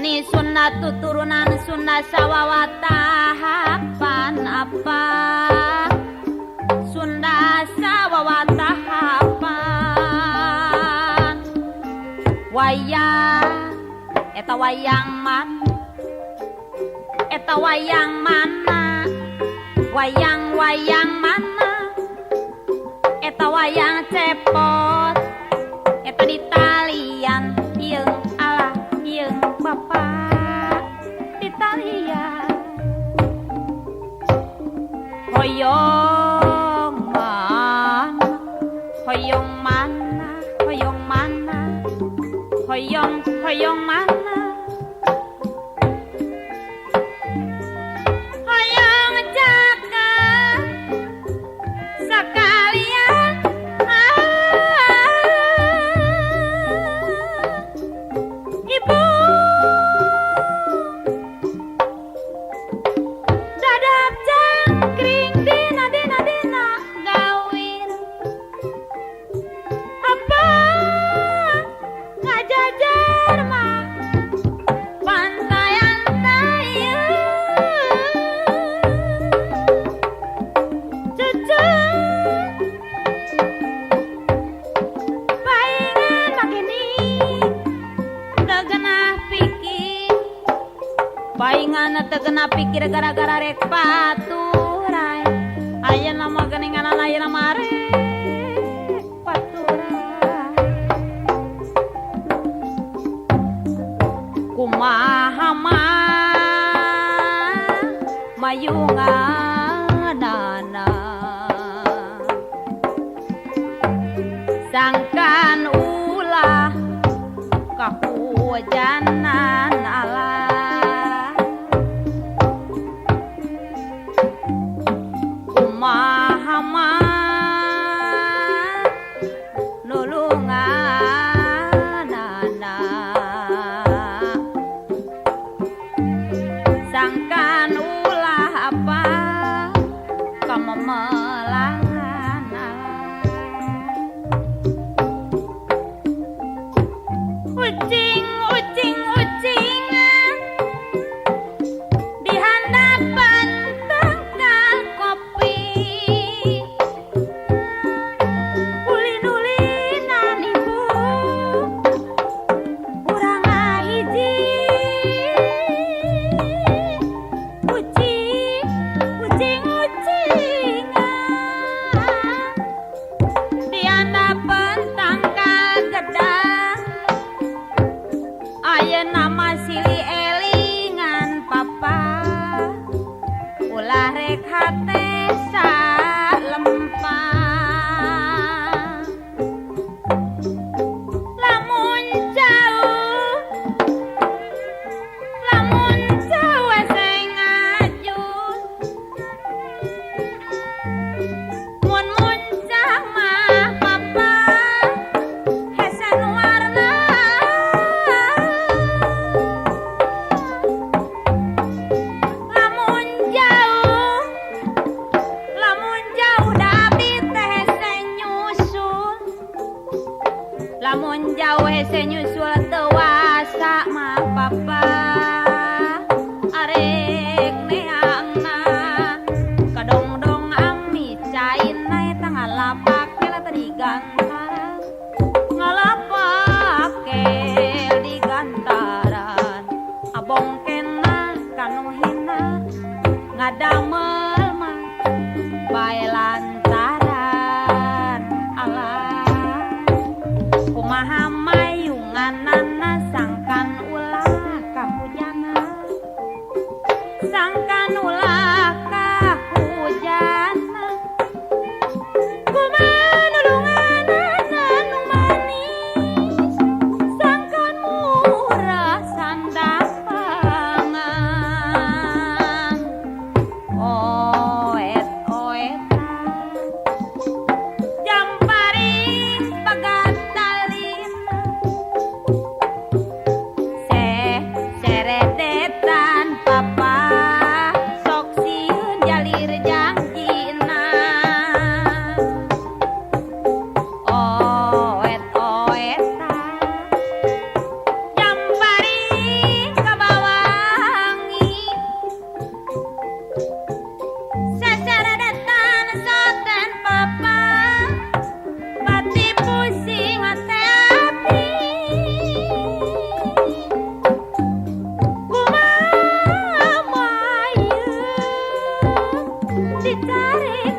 Ini Sunda tuturunan Sunda sawawatahapan apa Sunda sawawatahapan wayang eta wayang man eta wayang mana wayang mana eta wayang cepot eta di talian ieu ala ieu bapak di talian hoyong mana hoyong mana hoyong mana hoyong mana paingan tegena pikir gara-gara rek paturai ayeuna mah geninganan ayeuna mah rek paturai kumaha mah mayunganana sangkan ulah kahujanan alam sangkan ulah apa kamu melangana ucing di hadapan tangkal kopi ulin-ulinan ibu kurang hiji nama silih elingan papa ulah rek hate salempang lamun jauh hese ngajun mun muncak mah papa hese nuarna lamun jauh hese nyusul tewasa mah papa arek neangna kadong-dong ami cain nae tanggal lapak kela tadi gantaran ngalapak di gantaran abong kena kanu hina ngadamel mah bae lantaran alah kumaha mayunganana sangkan ulah kahujana sangkan ulah kahujana kumaha nulunganana nu manis sangkan murah sandapangan oh dicari